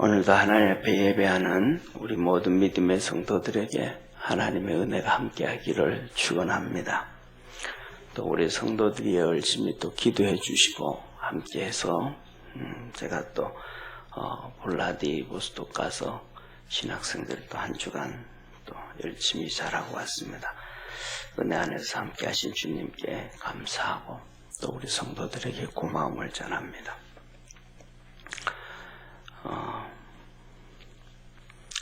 오늘도 하나님 앞에 예배하는 우리 모든 믿음의 성도들에게 하나님의 은혜가 함께하기를 축원합니다. 또 우리 성도들이 열심히 또 기도해 주시고 함께해서 제가 또 볼라디보스토크 가서 신학생들 또 한 주간 또 열심히 잘하고 왔습니다. 은혜 안에서 함께하신 주님께 감사하고 또 우리 성도들에게 고마움을 전합니다.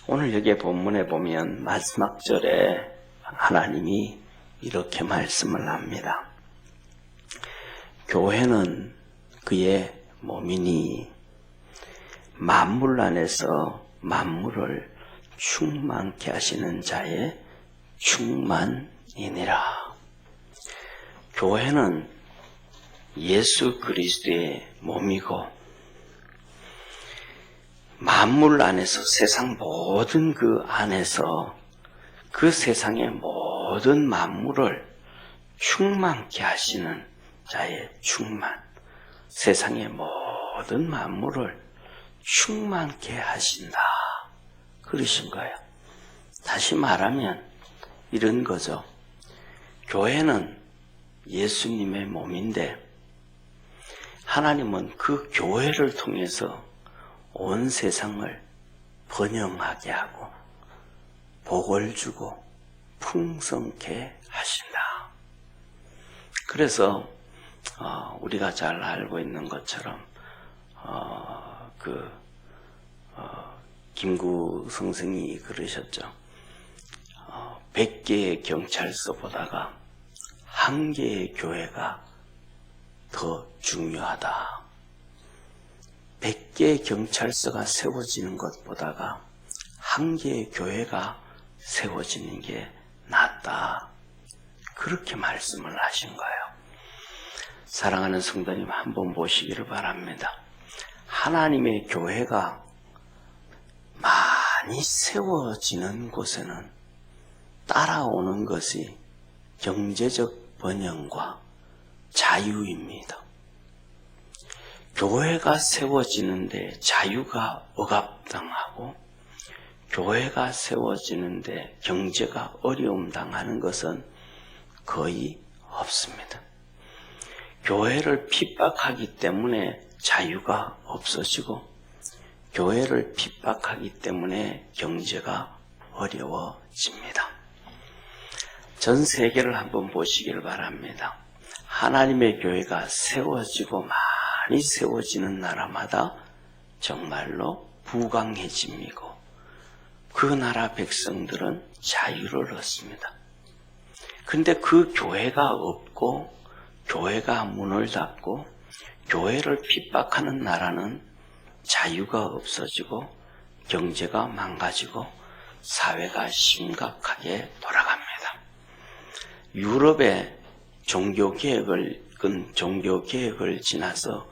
오늘 여기 본문에 보면 마지막 절에 하나님이 이렇게 말씀을 합니다. 교회는 그의 몸이니 만물 안에서 만물을 충만케 하시는 자의 충만이니라. 교회는 예수 그리스도의 몸이고 만물 안에서 세상 모든 그 안에서 그 세상의 모든 만물을 충만케 하시는 자의 충만, 세상의 모든 만물을 충만케 하신다. 그러신 거예요. 다시 말하면 이런 거죠. 교회는 예수님의 몸인데 하나님은 그 교회를 통해서 온 세상을 번영하게 하고 복을 주고 풍성케 하신다. 그래서 우리가 잘 알고 있는 것처럼 김구 선생이 그러셨죠. 100개의 경찰서보다가 1개의 교회가 더 중요하다. 100개의 경찰서가 세워지는 것보다가 1개의 교회가 세워지는 게 낫다. 그렇게 말씀을 하신 거예요. 사랑하는 성도님 한번 보시기를 바랍니다. 하나님의 교회가 많이 세워지는 곳에는 따라오는 것이 경제적 번영과 자유입니다. 교회가 세워지는데 자유가 억압당하고 교회가 세워지는데 경제가 어려움 당하는 것은 거의 없습니다. 교회를 핍박하기 때문에 자유가 없어지고 교회를 핍박하기 때문에 경제가 어려워집니다. 전 세계를 한번 보시기를 바랍니다. 하나님의 교회가 세워지고 많이 세워지는 나라마다 정말로 부강해짐이고 그 나라 백성들은 자유를 얻습니다. 그런데 그 교회가 없고 교회가 문을 닫고 교회를 핍박하는 나라는 자유가 없어지고 경제가 망가지고 사회가 심각하게 돌아갑니다. 유럽의 종교개혁을 지나서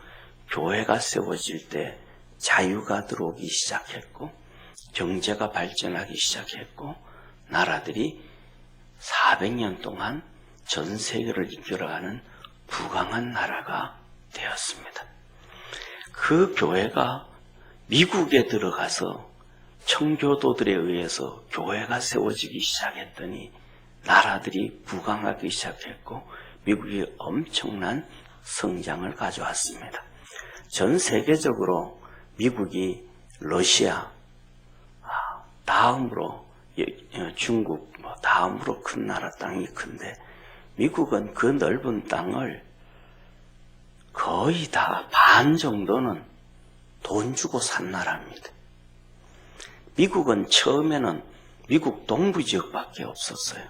교회가 세워질 때 자유가 들어오기 시작했고 경제가 발전하기 시작했고 나라들이 400년 동안 전 세계를 이끌어가는 부강한 나라가 되었습니다. 그 교회가 미국에 들어가서 청교도들에 의해서 교회가 세워지기 시작했더니 나라들이 부강하기 시작했고 미국이 엄청난 성장을 가져왔습니다. 전 세계적으로 미국이 러시아, 다음으로 중국, 다음으로 큰 나라 땅이 큰데 미국은 그 넓은 땅을 거의 다 반 정도는 돈 주고 산 나라입니다. 미국은 처음에는 미국 동부 지역밖에 없었어요.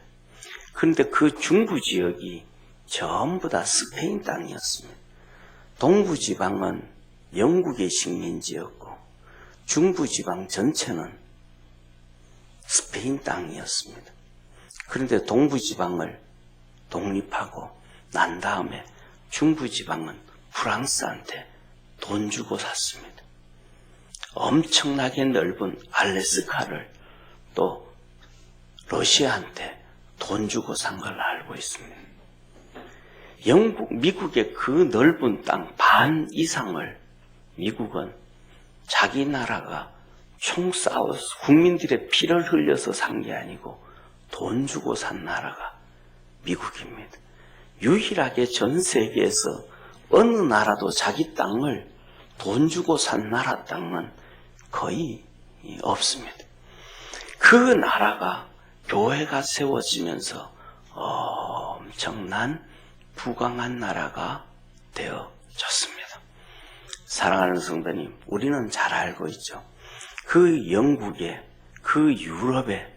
그런데 그 중부 지역이 전부 다 스페인 땅이었습니다. 동부 지방은 영국의 식민지였고 중부 지방 전체는 스페인 땅이었습니다. 그런데 동부 지방을 독립하고 난 다음에 중부 지방은 프랑스한테 돈 주고 샀습니다. 엄청나게 넓은 알래스카를 또 러시아한테 돈 주고 산 걸 알고 있습니다. 미국의 그 넓은 땅 반 이상을 미국은 자기 나라가 총 싸워서 국민들의 피를 흘려서 산 게 아니고 돈 주고 산 나라가 미국입니다. 유일하게 전 세계에서 어느 나라도 자기 땅을 돈 주고 산 나라 땅은 거의 없습니다. 그 나라가 교회가 세워지면서 엄청난 부강한 나라가 되어졌습니다. 사랑하는 성도님, 우리는 잘 알고 있죠. 그 영국에, 그 유럽에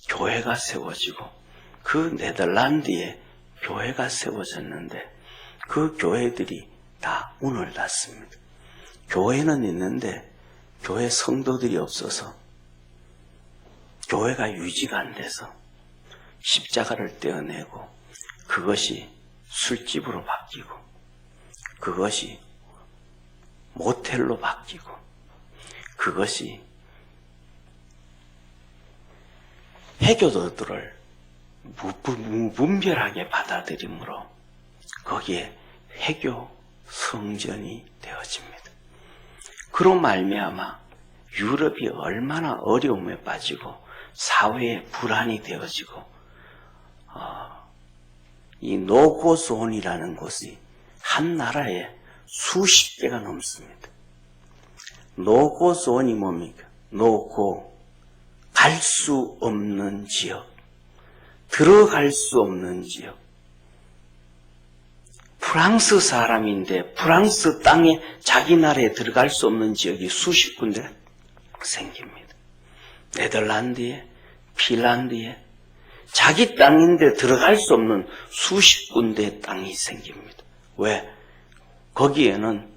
교회가 세워지고 그 네덜란드에 교회가 세워졌는데 그 교회들이 다 문을 닫습니다. 교회는 있는데 교회 성도들이 없어서 교회가 유지가 안 돼서 십자가를 떼어내고 그것이 술집으로 바뀌고 그것이 모텔로 바뀌고 그것이 해교도들을 무분별하게 받아들이므로 거기에 해교 성전이 되어집니다. 그로 말미암아 유럽이 얼마나 어려움에 빠지고 사회에 불안이 되어지고 이 노고존이라는 곳이 한 나라에 수십 개가 넘습니다. 노고존이 뭡니까? 노고, 갈 수 없는 지역, 들어갈 수 없는 지역. 프랑스 사람인데 프랑스 땅에 자기 나라에 들어갈 수 없는 지역이 수십 군데 생깁니다. 네덜란드에, 핀란드에 자기 땅인데 들어갈 수 없는 수십 군데의 땅이 생깁니다. 왜? 거기에는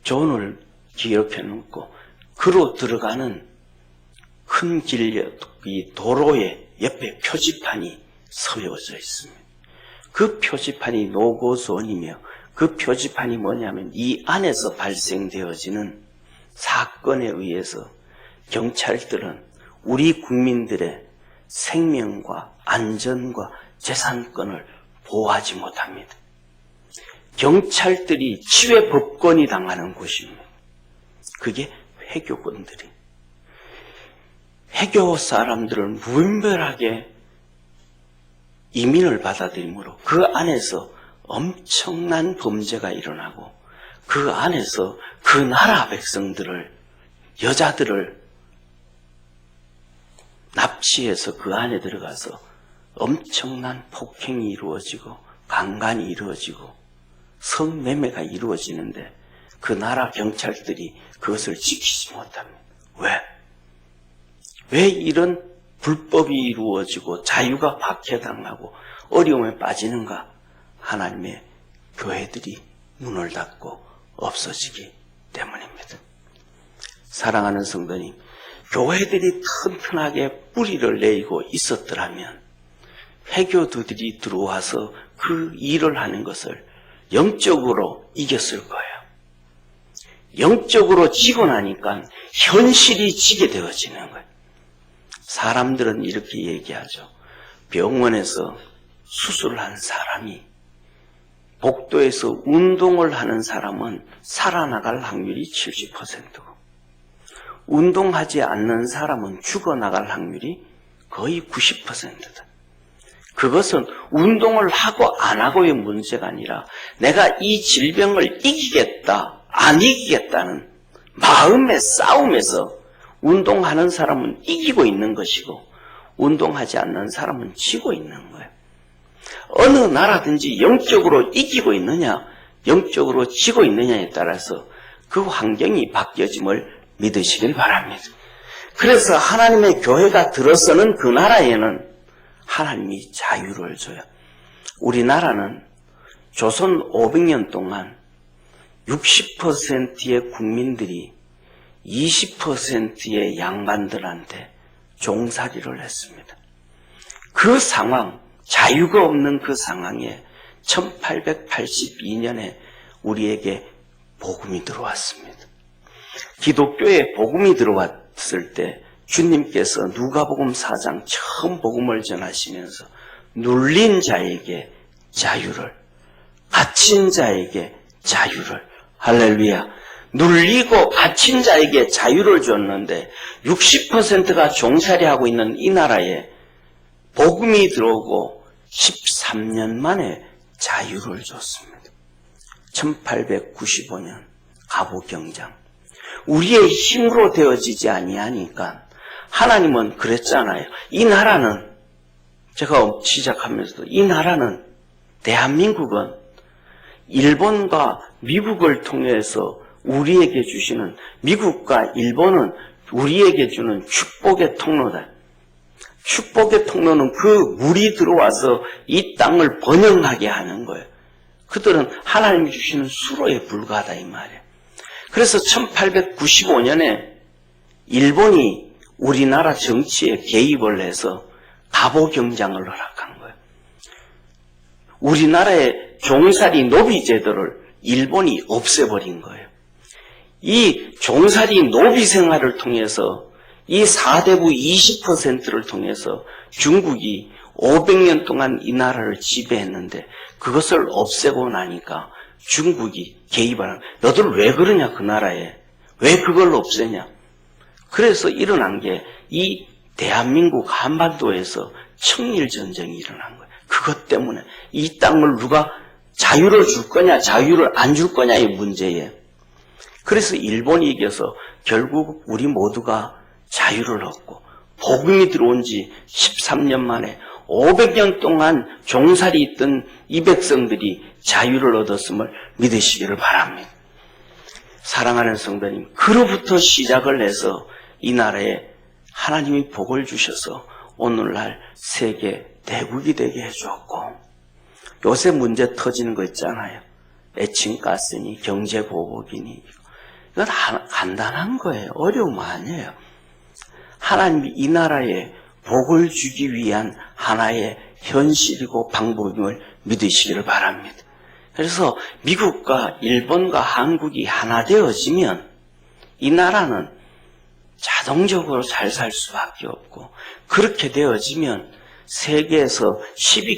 존을 기억해 놓고 그로 들어가는 큰 길, 이 도로의 옆에 표지판이 서여져 있습니다. 그 표지판이 노고존이며 그 표지판이 뭐냐면 이 안에서 발생되어지는 사건에 의해서 경찰들은 우리 국민들의 생명과 안전과 재산권을 보호하지 못합니다. 경찰들이 치외 법권이 당하는 곳입니다. 그게 회교군들이. 회교 사람들은 무분별하게 이민을 받아들이므로 그 안에서 엄청난 범죄가 일어나고 그 안에서 그 나라 백성들을, 여자들을 납치해서 그 안에 들어가서 엄청난 폭행이 이루어지고 강간이 이루어지고 성매매가 이루어지는데 그 나라 경찰들이 그것을 지키지 못합니다. 왜? 왜 이런 불법이 이루어지고 자유가 박해당하고 어려움에 빠지는가? 하나님의 교회들이 문을 닫고 없어지기 때문입니다. 사랑하는 성도님, 교회들이 튼튼하게 뿌리를 내리고 있었더라면 회교도들이 들어와서 그 일을 하는 것을 영적으로 이겼을 거예요. 영적으로 지고 나니까 현실이 지게 되어지는 거예요. 사람들은 이렇게 얘기하죠. 병원에서 수술한 사람이 복도에서 운동을 하는 사람은 살아나갈 확률이 70%고 운동하지 않는 사람은 죽어나갈 확률이 거의 90%다. 그것은 운동을 하고 안 하고의 문제가 아니라 내가 이 질병을 이기겠다, 안 이기겠다는 마음의 싸움에서 운동하는 사람은 이기고 있는 것이고 운동하지 않는 사람은 지고 있는 거예요. 어느 나라든지 영적으로 이기고 있느냐, 영적으로 지고 있느냐에 따라서 그 환경이 바뀌어짐을 믿으시길 바랍니다. 그래서 하나님의 교회가 들어서는 그 나라에는 하나님이 자유를 줘요. 우리나라는 조선 500년 동안 60%의 국민들이 20%의 양반들한테 종살이를 했습니다. 그 상황, 자유가 없는 그 상황에 1882년에 우리에게 복음이 들어왔습니다. 기독교에 복음이 들어왔을 때 주님께서 누가복음 4장 처음 복음을 전하시면서 눌린 자에게 자유를, 갇힌 자에게 자유를, 할렐루야, 눌리고 갇힌 자에게 자유를 줬는데 60%가 종살이하고 있는 이 나라에 복음이 들어오고 13년 만에 자유를 줬습니다. 1895년 갑오경장. 우리의 힘으로 되어지지 아니하니까 하나님은 그랬잖아요. 이 나라는, 제가 시작하면서도 이 나라는, 대한민국은 일본과 미국을 통해서 우리에게 주시는, 미국과 일본은 우리에게 주는 축복의 통로다. 축복의 통로는 그 물이 들어와서 이 땅을 번영하게 하는 거예요. 그들은 하나님이 주시는 수로에 불과하다 이 말이에요. 그래서 1895년에 일본이 우리나라 정치에 개입을 해서 갑오경장을 허락한 거예요. 우리나라의 종살이 노비 제도를 일본이 없애버린 거예요. 이 종살이 노비 생활을 통해서 이 4대부 20%를 통해서 중국이 500년 동안 이 나라를 지배했는데 그것을 없애고 나니까 중국이 개입하는, 너들 왜 그러냐 그 나라에, 왜 그걸 없애냐. 그래서 일어난 게 이 대한민국 한반도에서 청일전쟁이 일어난 거예요. 그것 때문에 이 땅을 누가 자유를 줄 거냐 자유를 안 줄 거냐의 문제에, 그래서 일본이 이겨서 결국 우리 모두가 자유를 얻고 복음이 들어온 지 13년 만에 500년 동안 종살이 있던 이 백성들이 자유를 얻었음을 믿으시기를 바랍니다. 사랑하는 성도님, 그로부터 시작을 해서 이 나라에 하나님이 복을 주셔서 오늘날 세계 대국이 되게 해주었고, 요새 문제 터지는 거 있잖아요. 에칭가스니 경제보복이니, 이건 간단한 거예요. 어려움 아니에요. 하나님이 이 나라에 복을 주기 위한 하나의 현실이고 방법임을 믿으시기를 바랍니다. 그래서 미국과 일본과 한국이 하나 되어지면 이 나라는 자동적으로 잘 살 수밖에 없고, 그렇게 되어지면 세계에서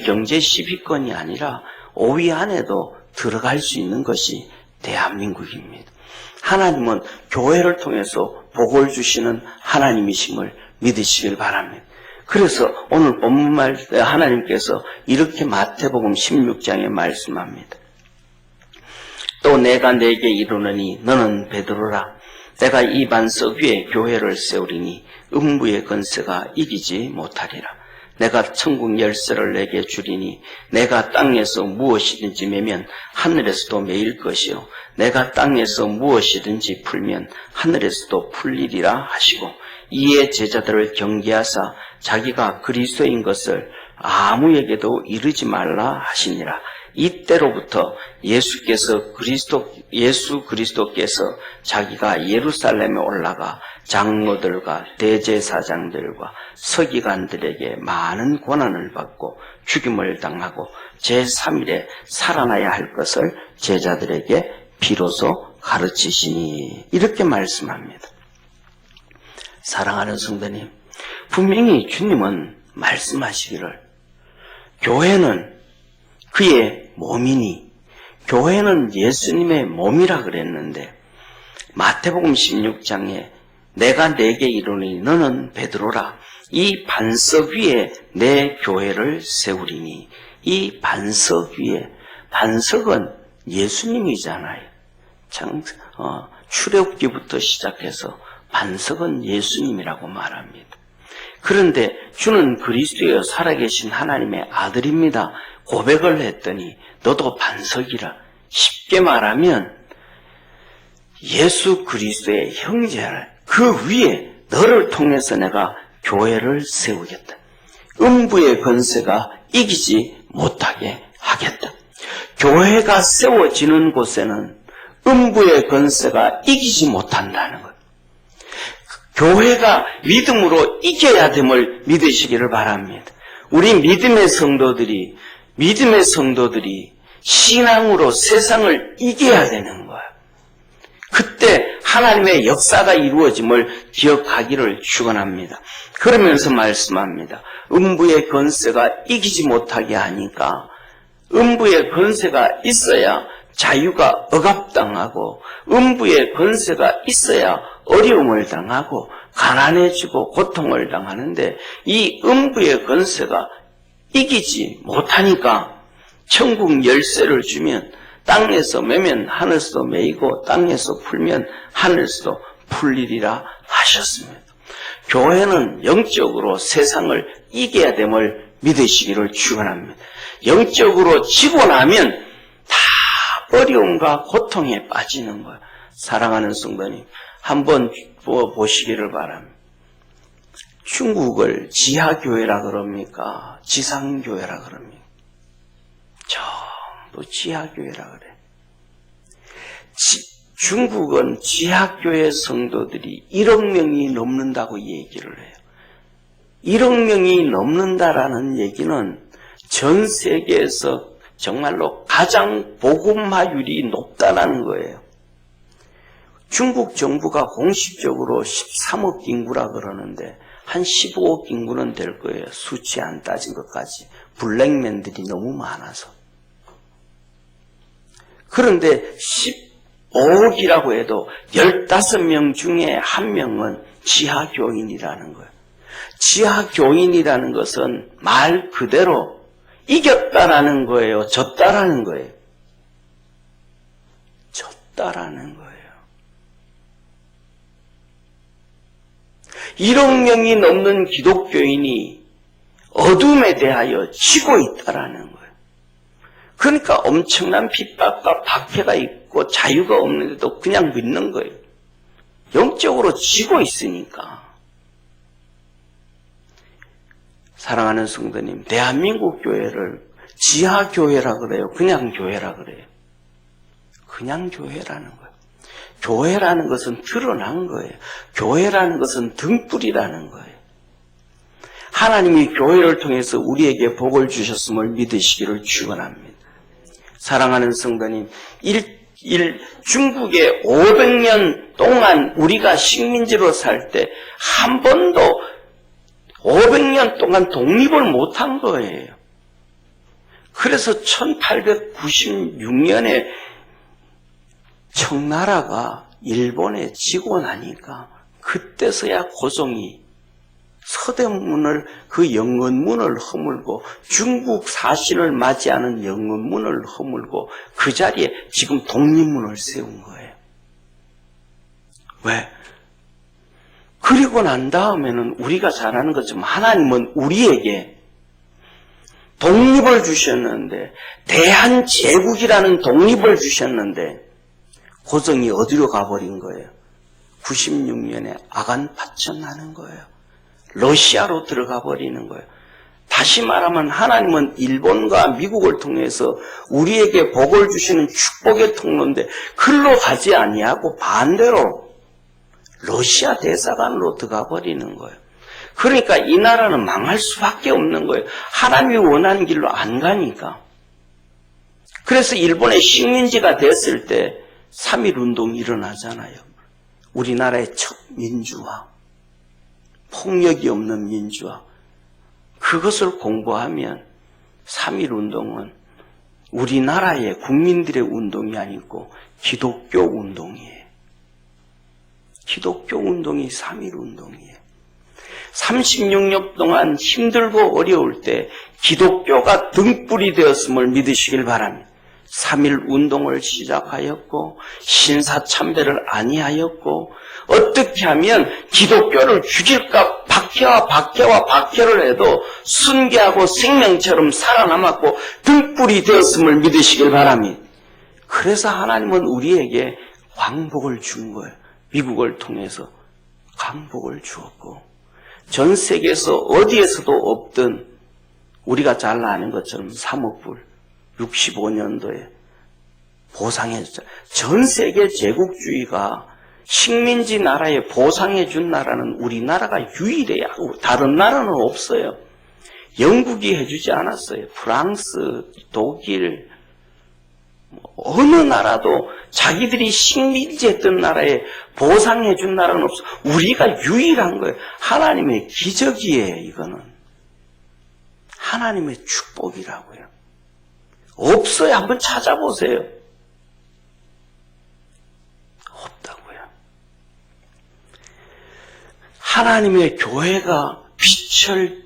경제 10위권이 아니라 5위 안에도 들어갈 수 있는 것이 대한민국입니다. 하나님은 교회를 통해서 복을 주시는 하나님이심을 믿으시길 바랍니다. 그래서 오늘 본문 하나님께서 이렇게 마태복음 16장에 말씀합니다. 또 내가 네게 이르노니 너는 베드로라. 내가 이 반석 위에 교회를 세우리니 음부의 권세가 이기지 못하리라. 내가 천국 열쇠를 내게 주리니 내가 땅에서 무엇이든지 매면 하늘에서도 매일 것이요 내가 땅에서 무엇이든지 풀면 하늘에서도 풀리리라 하시고, 이에 제자들을 경계하사 자기가 그리스도인 것을 아무에게도 이르지 말라 하시니라. 이때로부터 예수 그리스도께서 자기가 예루살렘에 올라가 장로들과 대제사장들과 서기관들에게 많은 고난을 받고 죽임을 당하고 제3일에 살아나야 할 것을 제자들에게 비로소 가르치시니, 이렇게 말씀합니다. 사랑하는 성도님, 분명히 주님은 말씀하시기를 교회는 그의 몸이니, 교회는 예수님의 몸이라 그랬는데 마태복음 16장에 내가 네게 이르노니 너는 베드로라. 이 반석 위에 내 교회를 세우리니, 이 반석 위에, 반석은 예수님이잖아요. 출애굽기부터 시작해서 반석은 예수님이라고 말합니다. 그런데 주는 그리스도여 살아계신 하나님의 아들입니다 고백을 했더니 너도 반석이라. 쉽게 말하면 예수 그리스도의 형제라. 그 위에 너를 통해서 내가 교회를 세우겠다. 음부의 권세가 이기지 못하게 하겠다. 교회가 세워지는 곳에는 음부의 권세가 이기지 못한다는 것. 교회가 믿음으로 이겨야 됨을 믿으시기를 바랍니다. 우리 믿음의 성도들이 신앙으로 세상을 이겨야 되는 거예요. 그때 하나님의 역사가 이루어짐을 기억하기를 축원합니다. 그러면서 말씀합니다. 음부의 권세가 이기지 못하게 하니까, 음부의 권세가 있어야 자유가 억압당하고 음부의 권세가 있어야 어려움을 당하고 가난해지고 고통을 당하는데 이 음부의 권세가 이기지 못하니까 천국 열쇠를 주면 땅에서 매면 하늘에서도 매이고 땅에서 풀면 하늘에서도 풀리리라 하셨습니다. 교회는 영적으로 세상을 이겨야 됨을 믿으시기를 축원합니다. 영적으로 지고 나면 다 어려움과 고통에 빠지는 거예요. 사랑하는 성도님, 한번 보시기를 바랍니다. 중국을 지하교회라 그럽니까? 지상교회라 그럽니까? 전부 지하교회라 그래. 중국은 지하교회 성도들이 1억 명이 넘는다고 얘기를 해요. 1억 명이 넘는다라는 얘기는 전 세계에서 정말로 가장 복음화율이 높다는 거예요. 중국 정부가 공식적으로 13억 인구라 그러는데 한 15억 인구는 될 거예요. 수치 안 따진 것까지. 블랙맨들이 너무 많아서. 그런데 15억이라고 해도 15명 중에 1명은 지하교인이라는 거예요. 지하교인이라는 것은 말 그대로 이겼다라는 거예요. 졌다라는 거예요. 졌다라는 거예요. 1억 명이 넘는 기독교인이 어둠에 대하여 지고 있다라는 거예요. 그러니까 엄청난 핍박과 박해가 있고 자유가 없는데도 그냥 믿는 거예요. 영적으로 지고 있으니까. 사랑하는 성도님, 대한민국 교회를 지하교회라 그래요? 그냥 교회라 그래요? 그냥 교회라는 거예요. 교회라는 것은 드러난 거예요. 교회라는 것은 등불이라는 거예요. 하나님이 교회를 통해서 우리에게 복을 주셨음을 믿으시기를 축원합니다. 사랑하는 성도님, 중국에 500년 동안 우리가 식민지로 살 때 한 번도 500년 동안 독립을 못한 거예요. 그래서 1896년에 청나라가 일본에 지고 나니까 그때서야 고종이 서대문을 그 영원문을 허물고 중국 사신을 맞이하는 영원문을 허물고 그 자리에 지금 독립문을 세운 거예요. 왜? 그리고 난 다음에는 우리가 잘 아는 것처럼 하나님은 우리에게 독립을 주셨는데 대한제국이라는 독립을 주셨는데 고종이 어디로 가버린 거예요? 96년에 아간 파천하는 거예요. 러시아로 들어가 버리는 거예요. 다시 말하면 하나님은 일본과 미국을 통해서 우리에게 복을 주시는 축복의 통로인데 글로 가지 아니하고 반대로 러시아 대사관으로 들어가 버리는 거예요. 그러니까 이 나라는 망할 수밖에 없는 거예요. 하나님이 원하는 길로 안 가니까. 그래서 일본의 식민지가 됐을 때 3.1운동이 일어나잖아요. 우리나라의 첫 민주화, 폭력이 없는 민주화. 그것을 공부하면 3.1운동은 우리나라의 국민들의 운동이 아니고 기독교 운동이에요. 기독교 운동이 3.1운동이에요. 36년 동안 힘들고 어려울 때 기독교가 등불이 되었음을 믿으시길 바랍니다. 3.1운동을 시작하였고 신사참배를 아니하였고 어떻게 하면 기독교를 죽일까 박해를 해도 순교하고 생명처럼 살아남았고 등불이 되었음을 믿으시길 바랍니다. 그래서 하나님은 우리에게 광복을 준 거예요. 미국을 통해서 광복을 주었고 전 세계에서 어디에서도 없던 우리가 잘 아는 것처럼 3억 불 65년도에 보상해줬잖아요. 전 세계 제국주의가 식민지 나라에 보상해준 나라는 우리나라가 유일해요. 다른 나라는 없어요. 영국이 해주지 않았어요. 프랑스, 독일, 어느 나라도 자기들이 식민지했던 나라에 보상해준 나라는 없어. 우리가 유일한 거예요. 하나님의 기적이에요. 이거는 하나님의 축복이라고요. 없어요. 한번 찾아보세요. 하나님의 교회가 빛을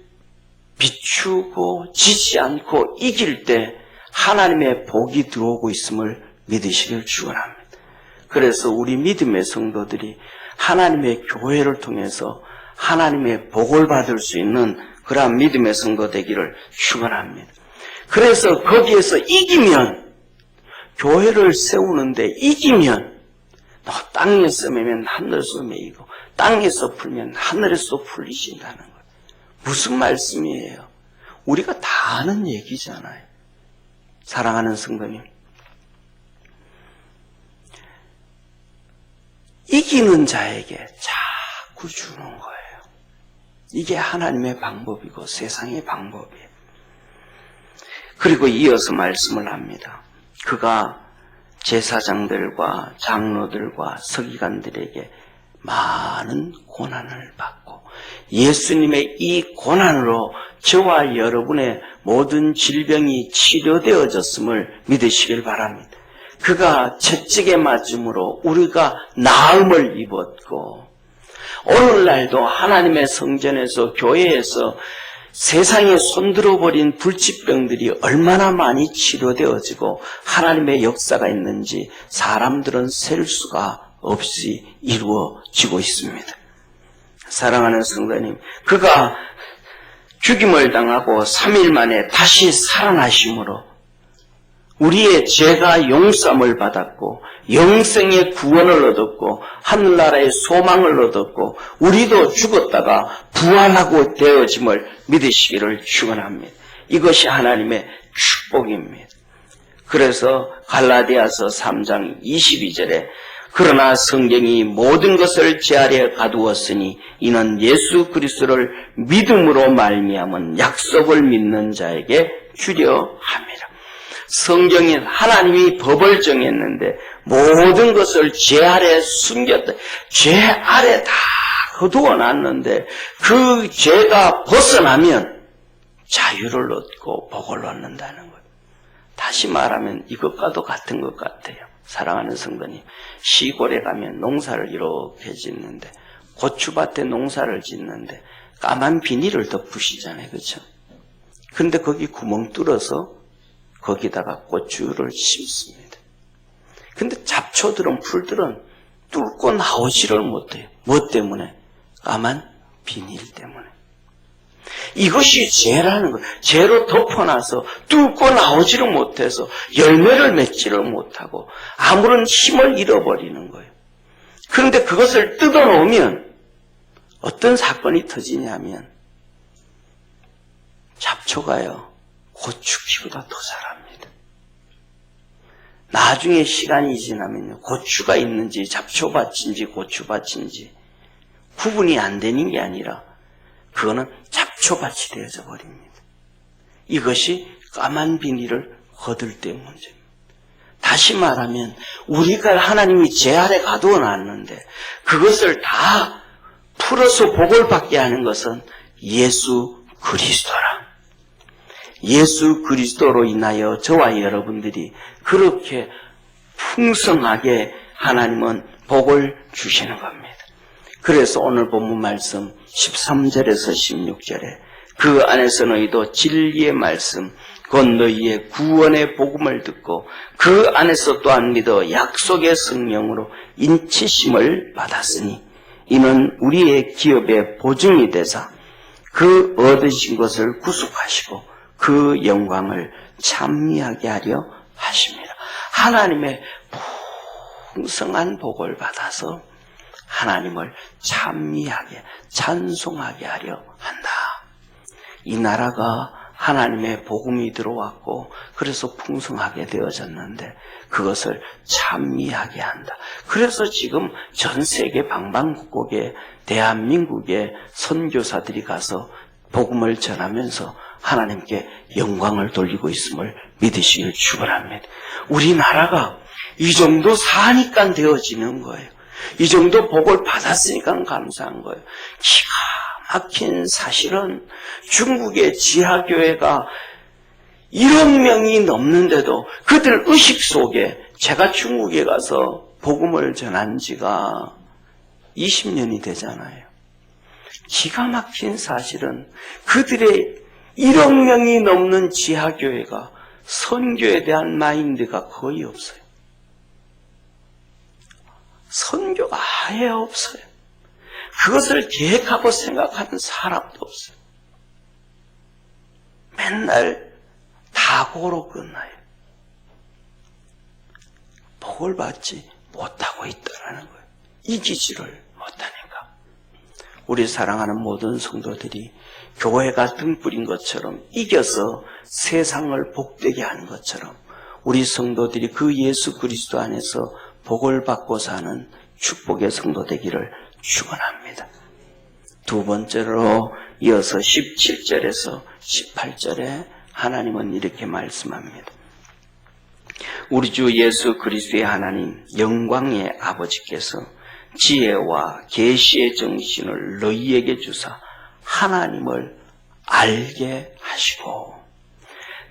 비추고 지지 않고 이길 때 하나님의 복이 들어오고 있음을 믿으시길 축원합니다. 그래서 우리 믿음의 성도들이 하나님의 교회를 통해서 하나님의 복을 받을 수 있는 그러한 믿음의 성도 되기를 축원합니다. 그래서 거기에서 이기면, 교회를 세우는데 이기면, 너 땅에서 매면 하늘에서 매이고 땅에서 풀면 하늘에서 풀리신다는 거예요. 무슨 말씀이에요? 우리가 다 아는 얘기잖아요. 사랑하는 성도님, 이기는 자에게 자꾸 주는 거예요. 이게 하나님의 방법이고 세상의 방법이에요. 그리고 이어서 말씀을 합니다. 그가 제사장들과 장로들과 서기관들에게 많은 고난을 받고 예수님의 이 고난으로 저와 여러분의 모든 질병이 치료되어졌음을 믿으시길 바랍니다. 그가 채찍에 맞음으로 우리가 나음을 입었고 오늘날도 하나님의 성전에서 교회에서 세상에 손들어버린 불치병들이 얼마나 많이 치료되어지고 하나님의 역사가 있는지 사람들은 셀 수가 없이 이루어지고 있습니다. 사랑하는 성도님, 그가 죽임을 당하고 3일 만에 다시 살아나심으로 우리의 죄가 용서함을 받았고 영생의 구원을 얻었고 하늘나라의 소망을 얻었고 우리도 죽었다가 부활하고 되어짐을 믿으시기를 축원합니다. 이것이 하나님의 축복입니다. 그래서 갈라디아서 3장 22절에 그러나 성경이 모든 것을 제 아래 가두었으니 이는 예수 그리스도를 믿음으로 말미암은 약속을 믿는 자에게 주려 함이라. 성경에 하나님이 법을 정했는데 모든 것을 죄 아래 숨겼다. 죄 아래 다 거두어 놨는데 그 죄가 벗어나면 자유를 얻고 복을 얻는다는 거예요. 다시 말하면 이것과도 같은 것 같아요. 사랑하는 성도님, 시골에 가면 농사를 이렇게 짓는데 고추밭에 농사를 짓는데 까만 비닐을 덮으시잖아요. 그렇죠? 그런데 거기 구멍 뚫어서 거기다가 고추를 심습니다. 근데 잡초들은 풀들은 뚫고 나오지를 못해요. 뭐 때문에? 까만 비닐 때문에. 이것이 죄라는 거예요. 죄로 덮어놔서 뚫고 나오지를 못해서 열매를 맺지를 못하고 아무런 힘을 잃어버리는 거예요. 그런데 그것을 뜯어놓으면 어떤 사건이 터지냐면 잡초가요 고추키보다 더 자랍니다. 나중에 시간이 지나면요 고추가 있는지 잡초밭인지 고추밭인지 구분이 안 되는 게 아니라 그거는 잡초밭이 되어져 버립니다. 이것이 까만 비닐을 거둘 때의 문제입니다. 다시 말하면 우리가 하나님이 제 아래 가두어 놨는데 그것을 다 풀어서 복을 받게 하는 것은 예수 그리스도라. 예수 그리스도로 인하여 저와 여러분들이 그렇게 풍성하게 하나님은 복을 주시는 겁니다. 그래서 오늘 본문 말씀 13절에서 16절에 그 안에서 너희도 진리의 말씀 곧 너희의 구원의 복음을 듣고 그 안에서 또한 믿어 약속의 성령으로 인치심을 받았으니 이는 우리의 기업의 보증이 되사 그 얻으신 것을 구속하시고 그 영광을 찬미하게 하려 하십니다. 하나님의 풍성한 복을 받아서 하나님을 찬미하게 찬송하게 하려 한다. 이 나라가 하나님의 복음이 들어왔고 그래서 풍성하게 되어졌는데 그것을 찬미하게 한다. 그래서 지금 전 세계 방방곡곡에 대한민국의 선교사들이 가서 복음을 전하면서 하나님께 영광을 돌리고 있음을 믿으시길 축원합니다. 우리나라가 이 정도 사니까 되어지는 거예요. 이 정도 복을 받았으니까 감사한 거예요. 기가 막힌 사실은 중국의 지하교회가 1억 명이 넘는데도 그들 의식 속에 제가 중국에 가서 복음을 전한 지가 20년이 되잖아요. 기가 막힌 사실은 그들의 1억 명이 넘는 지하교회가 선교에 대한 마인드가 거의 없어요. 선교가 아예 없어요. 그것을 계획하고 생각하는 사람도 없어요. 맨날 다고로 끝나요. 복을 받지 못하고 있다는 거예요. 이기지를 못하니까. 우리 사랑하는 모든 성도들이 교회가 등불인 것처럼 이겨서 세상을 복되게 하는 것처럼 우리 성도들이 그 예수 그리스도 안에서 복을 받고 사는 축복의 성도 되기를 축원합니다. 두 번째로 이어서 17절에서 18절에 하나님은 이렇게 말씀합니다. 우리 주 예수 그리스도의 하나님 영광의 아버지께서 지혜와 계시의 정신을 너희에게 주사 하나님을 알게 하시고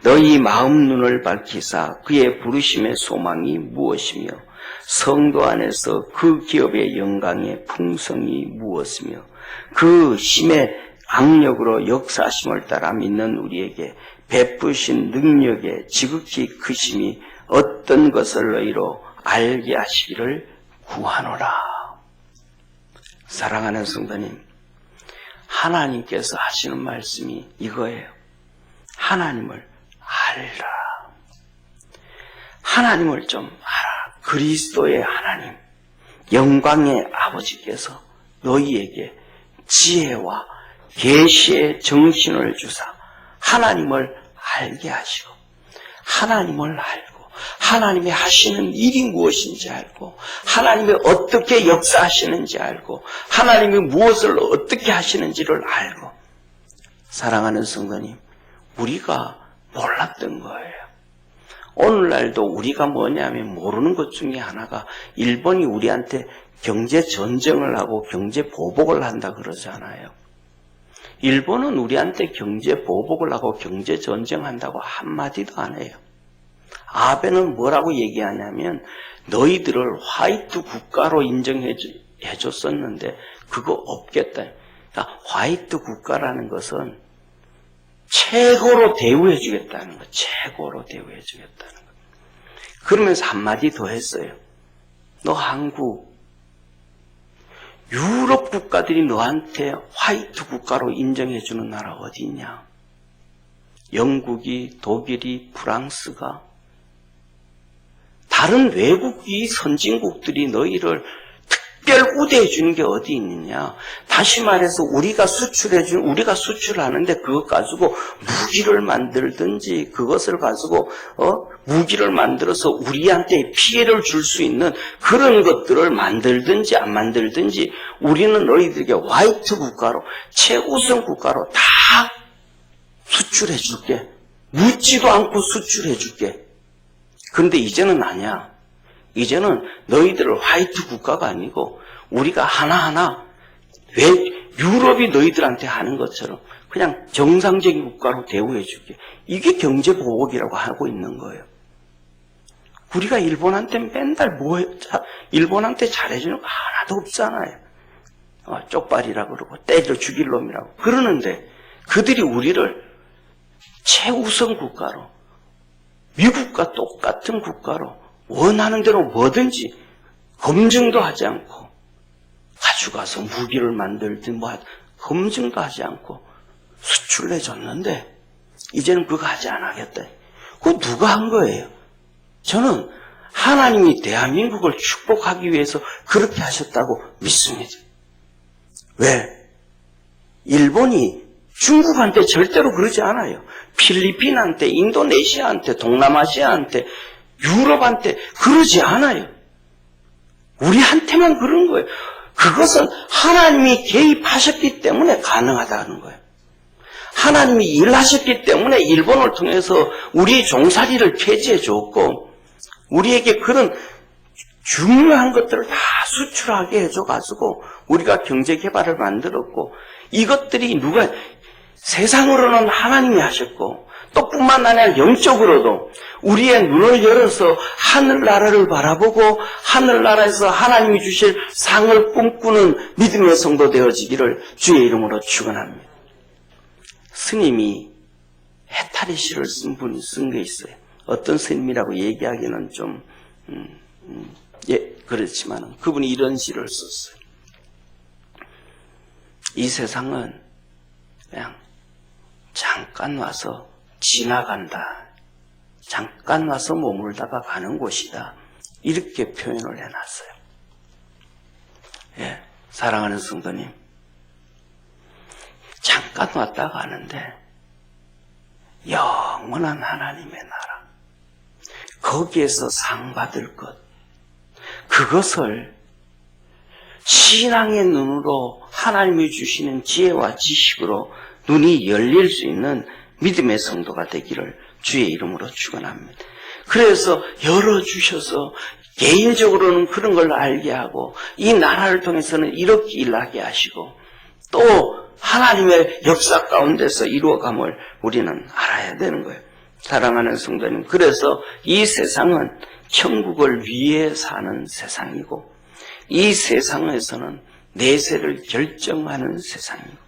너희 마음 눈을 밝히사 그의 부르심의 소망이 무엇이며 성도 안에서 그 기업의 영광의 풍성이 무엇이며 그 힘의 악력으로 역사하심을 따라 믿는 우리에게 베푸신 능력의 지극히 크심이 어떤 것을 너희로 알게 하시기를 구하노라. 사랑하는 성도님, 하나님께서 하시는 말씀이 이거예요. 하나님을 알라. 하나님을 좀 알아. 그리스도의 하나님, 영광의 아버지께서 너희에게 지혜와 계시의 정신을 주사 하나님을 알게 하시고 하나님을 알고 하나님이 하시는 일이 무엇인지 알고 하나님이 어떻게 역사하시는지 알고 하나님이 무엇을 어떻게 하시는지를 알고 사랑하는 성도님, 우리가 몰랐던 거예요. 오늘날도 우리가 뭐냐면 모르는 것 중에 하나가 일본이 우리한테 경제 전쟁을 하고 경제 보복을 한다 그러잖아요. 일본은 우리한테 경제 보복을 하고 경제 전쟁한다고 한마디도 안 해요. 아베는 뭐라고 얘기하냐면 너희들을 화이트 국가로 인정해줬었는데 그거 없겠다. 그러니까 화이트 국가라는 것은 최고로 대우해주겠다는 거, 최고로 대우해주겠다는 거. 그러면서 한마디 더 했어요. 너 한국, 유럽 국가들이 너한테 화이트 국가로 인정해주는 나라 어디 있냐? 영국이, 독일이, 프랑스가, 다른 외국이 선진국들이 너희를 특별 우대해주는 게 어디 있느냐? 다시 말해서 우리가 수출하는데 그것 가지고 무기를 만들든지 그것을 가지고 무기를 만들어서 우리한테 피해를 줄 수 있는 그런 것들을 만들든지 안 만들든지 우리는 너희들에게 화이트 국가로 최우선 국가로 다 수출해줄게. 묻지도 않고 수출해줄게. 그런데 이제는 아니야. 이제는 너희들을 화이트 국가가 아니고 우리가 하나하나 왜 유럽이 너희들한테 하는 것처럼 그냥 정상적인 국가로 대우해줄게. 이게 경제보복이라고 하고 있는 거예요. 우리가 일본한테 맨날 일본한테 잘해주는 거 하나도 없잖아요. 쪽발이라고 그러고 때려 죽일 놈이라고 그러는데 그들이 우리를 최우선 국가로 미국과 똑같은 국가로 원하는 대로 뭐든지 검증도 하지 않고 가져가서 무기를 만들든 검증도 하지 않고 수출해줬는데 이제는 그거 하지 않겠다. 그거 누가 한 거예요? 저는 하나님이 대한민국을 축복하기 위해서 그렇게 하셨다고 믿습니다. 왜? 일본이 중국한테 절대로 그러지 않아요. 필리핀한테, 인도네시아한테, 동남아시아한테, 유럽한테 그러지 않아요. 우리한테만 그런 거예요. 그것은 하나님이 개입하셨기 때문에 가능하다는 거예요. 하나님이 일하셨기 때문에 일본을 통해서 우리의 종살이를 폐지해 줬고 우리에게 그런 중요한 것들을 다 수출하게 해줘가지고 우리가 경제개발을 만들었고 이것들이 세상으로는 하나님이 하셨고 또 뿐만 아니라 영적으로도 우리의 눈을 열어서 하늘나라를 바라보고 하늘나라에서 하나님이 주실 상을 꿈꾸는 믿음의 성도 되어지기를 주의 이름으로 축원합니다. 스님이 해탈의시를 쓴 분이 쓴 게 있어요. 어떤 스님이라고 얘기하기는 좀 그렇지만 그분이 이런 시를 썼어요. 이 세상은 그냥 잠깐 와서 지나간다. 잠깐 와서 머물다가 가는 곳이다. 이렇게 표현을 해놨어요. 예, 사랑하는 성도님, 잠깐 왔다 가는데 영원한 하나님의 나라, 거기에서 상 받을 것, 그것을 신앙의 눈으로 하나님이 주시는 지혜와 지식으로 눈이 열릴 수 있는 믿음의 성도가 되기를 주의 이름으로 축원합니다. 그래서 열어주셔서 개인적으로는 그런 걸 알게 하고 이 나라를 통해서는 이렇게 일하게 하시고 또 하나님의 역사 가운데서 이루어감을 우리는 알아야 되는 거예요. 사랑하는 성도님, 그래서 이 세상은 천국을 위해 사는 세상이고 이 세상에서는 내세를 결정하는 세상이고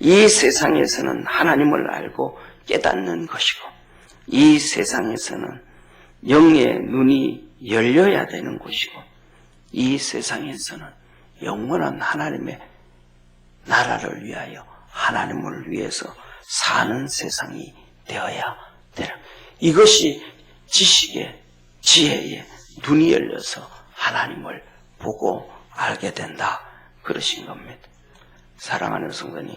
이 세상에서는 하나님을 알고 깨닫는 것이고 이 세상에서는 영의 눈이 열려야 되는 곳이고 이 세상에서는 영원한 하나님의 나라를 위하여 하나님을 위해서 사는 세상이 되어야 되는, 이것이 지식의 지혜의 눈이 열려서 하나님을 보고 알게 된다 그러신 겁니다. 사랑하는 성도님,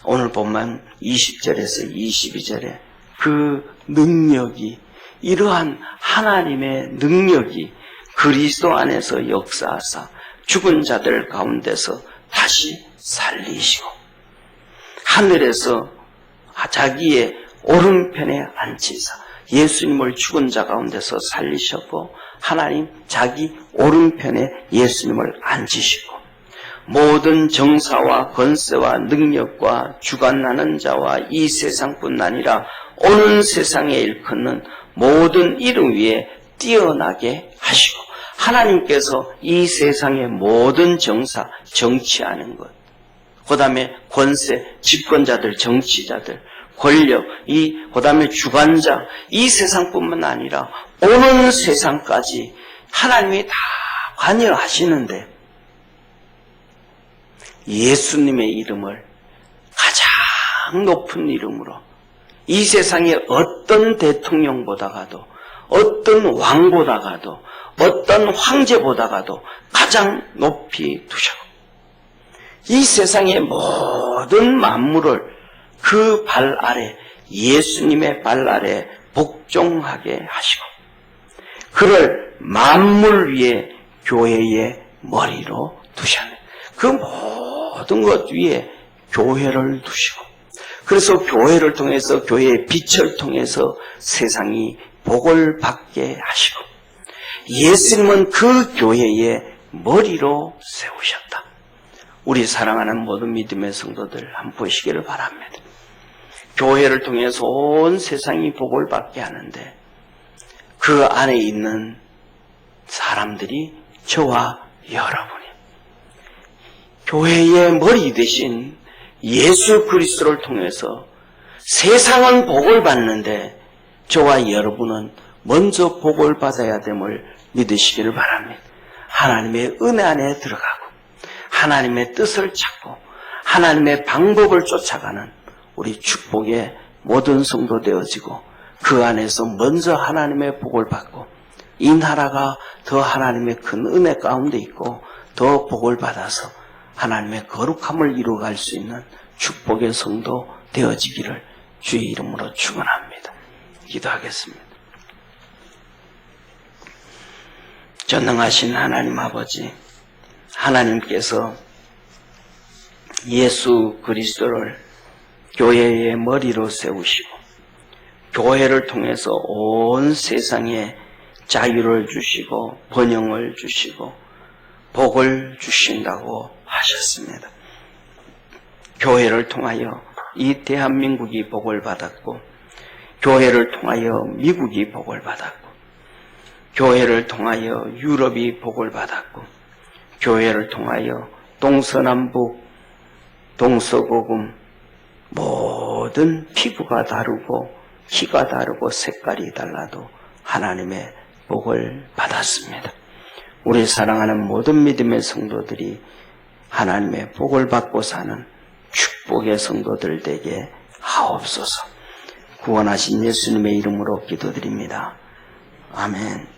오늘 본문 20절에서 22절에 그 능력이, 이러한 하나님의 능력이 그리스도 안에서 역사하사 죽은 자들 가운데서 다시 살리시고 하늘에서 자기의 오른편에 앉히사, 예수님을 죽은 자 가운데서 살리셨고 하나님 자기 오른편에 예수님을 앉히시고 모든 정사와 권세와 능력과 주관하는 자와 이 세상뿐 아니라 오는 세상에 일컫는 모든 이름 위에 뛰어나게 하시고 하나님께서 이 세상의 모든 정사, 정치하는 것, 그 다음에 권세, 집권자들, 정치자들, 권력, 그 다음에 주관자, 이 세상뿐만 아니라 오는 세상까지 하나님이 다 관여하시는데 예수님의 이름을 가장 높은 이름으로 이 세상의 어떤 대통령보다가도 어떤 왕보다가도 어떤 황제보다가도 가장 높이 두시고 이 세상의 모든 만물을 그 발 아래, 예수님의 발 아래 복종하게 하시고 그를 만물 위에 교회의 머리로 두셨네. 그 모든 것 위에 교회를 두시고 그래서 교회를 통해서 교회의 빛을 통해서 세상이 복을 받게 하시고 예수님은 그 교회의 머리로 세우셨다. 우리 사랑하는 모든 믿음의 성도들 한번 보시기를 바랍니다. 교회를 통해서 온 세상이 복을 받게 하는데 그 안에 있는 사람들이 저와 여러분이 교회의 머리 대신 예수 그리스도를 통해서 세상은 복을 받는데 저와 여러분은 먼저 복을 받아야 됨을 믿으시기를 바랍니다. 하나님의 은혜 안에 들어가고 하나님의 뜻을 찾고 하나님의 방법을 쫓아가는 우리 축복의 모든 성도 되어지고 그 안에서 먼저 하나님의 복을 받고 이 나라가 더 하나님의 큰 은혜 가운데 있고 더 복을 받아서 하나님의 거룩함을 이루어갈 수 있는 축복의 성도 되어지기를 주의 이름으로 축원합니다. 기도하겠습니다. 전능하신 하나님 아버지, 하나님께서 예수 그리스도를 교회의 머리로 세우시고 교회를 통해서 온 세상에 자유를 주시고 번영을 주시고 복을 주신다고 하셨습니다. 교회를 통하여 이 대한민국이 복을 받았고 교회를 통하여 미국이 복을 받았고, 교회를 통하여 유럽이 복을 받았고, 교회를 통하여 동서남북, 동서고금 모든 피부가 다르고 키가 다르고 색깔이 달라도 하나님의 복을 받았습니다. 우리 사랑하는 모든 믿음의 성도들이 하나님의 복을 받고 사는 축복의 성도들 되게 하옵소서. 구원하신 예수님의 이름으로 기도드립니다. 아멘.